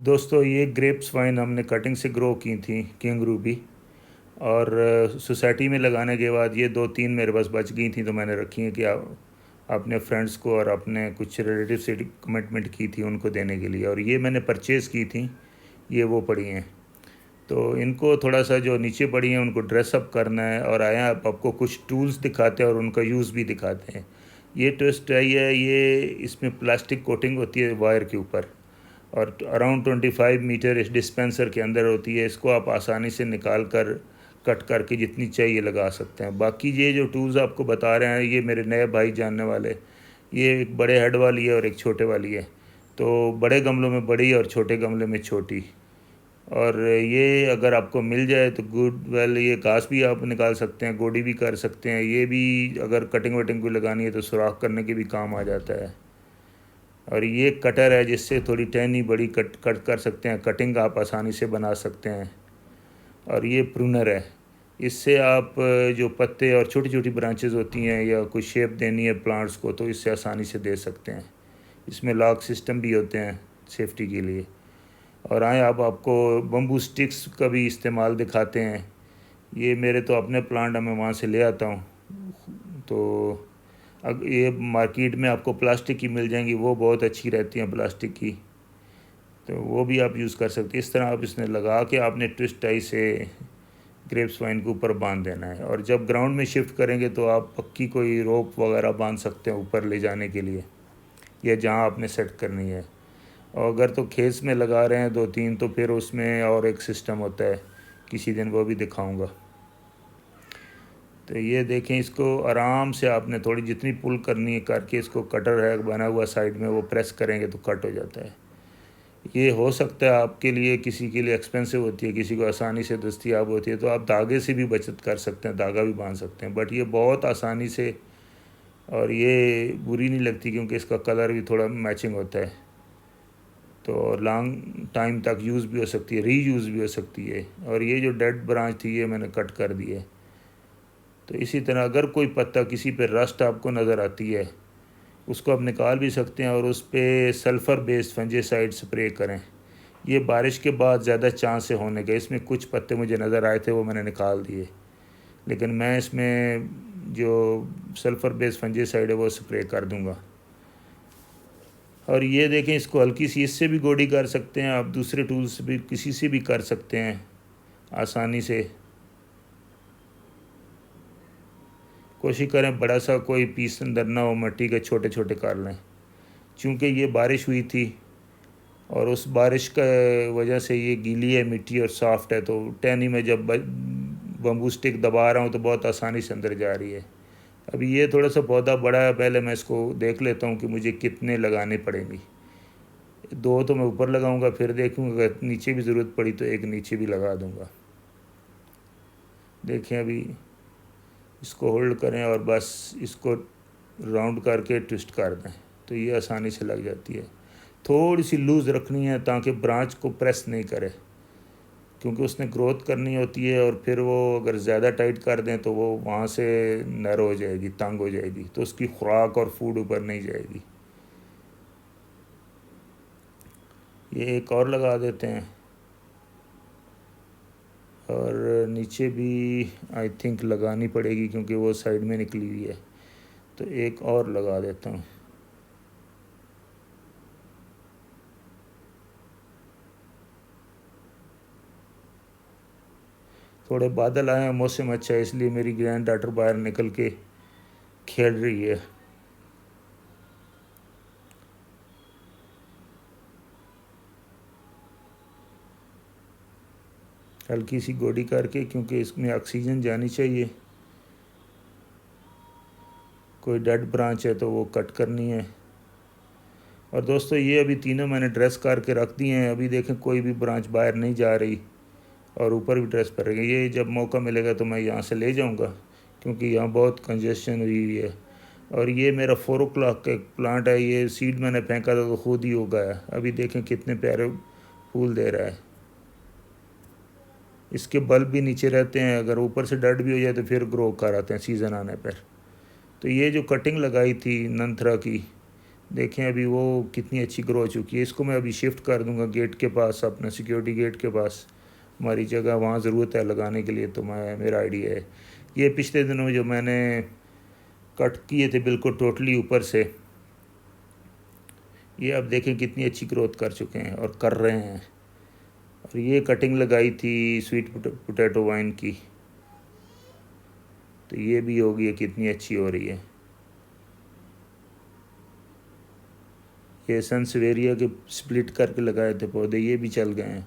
दोस्तों ये grapes wine हमने कटिंग से ग्रो की थी, किंग रूबी। और सोसाइटी में लगाने के बाद ये दो तीन मेरे पास बच गई थी, तो मैंने रखी हैं कि अपने फ्रेंड्स को और अपने कुछ रिलेटिव से कमिटमेंट की थी उनको देने के लिए। और ये मैंने परचेज़ की थी, ये वो पड़ी हैं। तो इनको थोड़ा सा जो नीचे पड़ी हैं उनको ड्रेसअप करना है, और आया आपको कुछ टूल्स दिखाते हैं और उनका यूज़ भी दिखाते हैं। ये ट्विस्ट है, ये इसमें प्लास्टिक कोटिंग होती है वायर के ऊपर, और अराउंड 25 मीटर इस डिस्पेंसर के अंदर होती है। इसको आप आसानी से निकाल कर कट करके जितनी चाहिए लगा सकते हैं। बाकी ये जो टूल्स आपको बता रहे हैं ये मेरे नए भाई जानने वाले, ये एक बड़े हेड वाली है और एक छोटे वाली है। तो बड़े गमलों में बड़ी और छोटे गमले में छोटी। और ये अगर आपको मिल जाए तो गुड वेल, ये घास भी आप निकाल सकते हैं, गोडी भी कर सकते हैं। ये भी अगर कटिंग वटिंग को लगानी है तो सुराख करने के भी काम आ जाता है। और ये कटर है जिससे थोड़ी टहनी बड़ी कट कट कर सकते हैं, कटिंग आप आसानी से बना सकते हैं। और ये प्रूनर है, इससे आप जो पत्ते और छोटी छोटी ब्रांचेस होती हैं या कोई शेप देनी है प्लांट्स को तो इससे आसानी से दे सकते हैं। इसमें लॉक सिस्टम भी होते हैं सेफ्टी के लिए। और आए अब आपको बम्बू स्टिक्स का भी इस्तेमाल दिखाते हैं। ये मेरे तो अपने प्लांट मैं वहाँ से ले आता हूँ। तो अब ये मार्केट में आपको प्लास्टिक की मिल जाएंगी, वो बहुत अच्छी रहती हैं प्लास्टिक की, तो वो भी आप यूज़ कर सकते हैं। इस तरह आप इसने लगा के आपने ट्विस्ट टाई से ग्रेप्स वाइन के ऊपर बांध देना है। और जब ग्राउंड में शिफ्ट करेंगे तो आप पक्की कोई रोप वगैरह बांध सकते हैं ऊपर ले जाने के लिए, या जहाँ आपने सेट करनी है। और अगर तो खेत में लगा रहे हैं दो तीन तो फिर उसमें और एक सिस्टम होता है, किसी दिन वो भी दिखाऊंगा। तो ये देखें, इसको आराम से आपने थोड़ी जितनी पुल करनी है करके, इसको कटर है बना हुआ साइड में, वो प्रेस करेंगे तो कट हो जाता है। ये हो सकता है आपके लिए, किसी के लिए एक्सपेंसिव होती है, किसी को आसानी से दस्तयाब होती है, तो आप धागे से भी बचत कर सकते हैं, धागा भी बांध सकते हैं। बट ये बहुत आसानी से, और ये बुरी नहीं लगती क्योंकि इसका कलर भी थोड़ा मैचिंग होता है। तो लॉन्ग टाइम तक यूज़ भी हो सकती है, रीयूज़ भी हो सकती है। और ये जो डेड ब्रांच थी ये मैंने कट कर दी है। तो इसी तरह अगर कोई पत्ता किसी पे रस्ट आपको नज़र आती है उसको आप निकाल भी सकते हैं और उस पर सल्फ़र बेस्ड फंजीसाइड स्प्रे करें। ये बारिश के बाद ज़्यादा चांस है होने के। इसमें कुछ पत्ते मुझे नज़र आए थे, वो मैंने निकाल दिए, लेकिन मैं इसमें जो सल्फ़र बेस्ड फंजीसाइड है वो स्प्रे कर दूंगा। और ये देखें, इसको हल्की सी इससे भी गोडी कर सकते हैं आप, दूसरे टूल्स से भी किसी से भी कर सकते हैं आसानी से। कोशिश करें बड़ा सा कोई पीस अंदर ना हो, मिट्टी के छोटे छोटे कर लें। चूँकि ये बारिश हुई थी और उस बारिश का वजह से ये गीली है मिट्टी और सॉफ्ट है, तो टहनी में जब बम्बू स्टिक दबा रहा हूँ तो बहुत आसानी से अंदर जा रही है। अभी ये थोड़ा सा पौधा बड़ा है, पहले मैं इसको देख लेता हूँ कि मुझे कितने लगाने पड़ेंगी। दो तो मैं ऊपर लगाऊंगा, फिर देखूंगा अगर नीचे भी ज़रूरत पड़ी तो एक नीचे भी लगा दूंगा। देखें, अभी इसको होल्ड करें और बस इसको राउंड करके ट्विस्ट कर दें तो ये आसानी से लग जाती है। थोड़ी सी लूज़ रखनी है ताकि ब्रांच को प्रेस नहीं करे, क्योंकि उसने ग्रोथ करनी होती है। और फिर वो अगर ज़्यादा टाइट कर दें तो वो वहाँ से नर हो जाएगी, तंग हो जाएगी, तो उसकी खुराक और फूड ऊपर नहीं जाएगी। ये एक और लगा देते हैं, और नीचे भी आई थिंक लगानी पड़ेगी क्योंकि वो साइड में निकली हुई है, तो एक और लगा देता हूँ। थोड़े बादल आए हैं, मौसम अच्छा है, इसलिए मेरी ग्रैंड डॉटर बाहर निकल के खेल रही है। हल्की सी गोडी करके, क्योंकि इसमें ऑक्सीजन जानी चाहिए। कोई डेड ब्रांच है तो वो कट करनी है। और दोस्तों ये अभी तीनों मैंने ड्रेस करके रख दिए हैं। अभी देखें कोई भी ब्रांच बाहर नहीं जा रही और ऊपर भी ड्रेस पर रही। ये जब मौका मिलेगा तो मैं यहाँ से ले जाऊँगा, क्योंकि यहाँ बहुत कंजेशन हुई हुई है। और ये मेरा 4 o'clock का एक प्लांट है, ये सीड मैंने फेंका था तो खुद ही उगा है। अभी देखें कितने प्यारे फूल दे रहा है। इसके बल्ब भी नीचे रहते हैं, अगर ऊपर से डर्ट भी हो जाए तो फिर ग्रो कर आते हैं सीज़न आने पर। तो ये जो कटिंग लगाई थी नंथरा की, देखें अभी वो कितनी अच्छी ग्रो हो चुकी है। इसको मैं अभी शिफ्ट कर दूंगा गेट के पास, अपना सिक्योरिटी गेट के पास, हमारी जगह वहाँ ज़रूरत है लगाने के लिए, तो मेरा आइडिया है। ये पिछले दिनों जो मैंने कट किए थे बिल्कुल टोटली ऊपर से, ये अब देखें कितनी अच्छी ग्रोथ कर चुके हैं और कर रहे हैं। और ये कटिंग लगाई थी स्वीट पोटैटो वाइन की, तो ये भी होगी, ये कितनी अच्छी हो रही है। ये सनसवेरिया के स्प्लिट करके लगाए थे पौधे, ये भी चल गए हैं।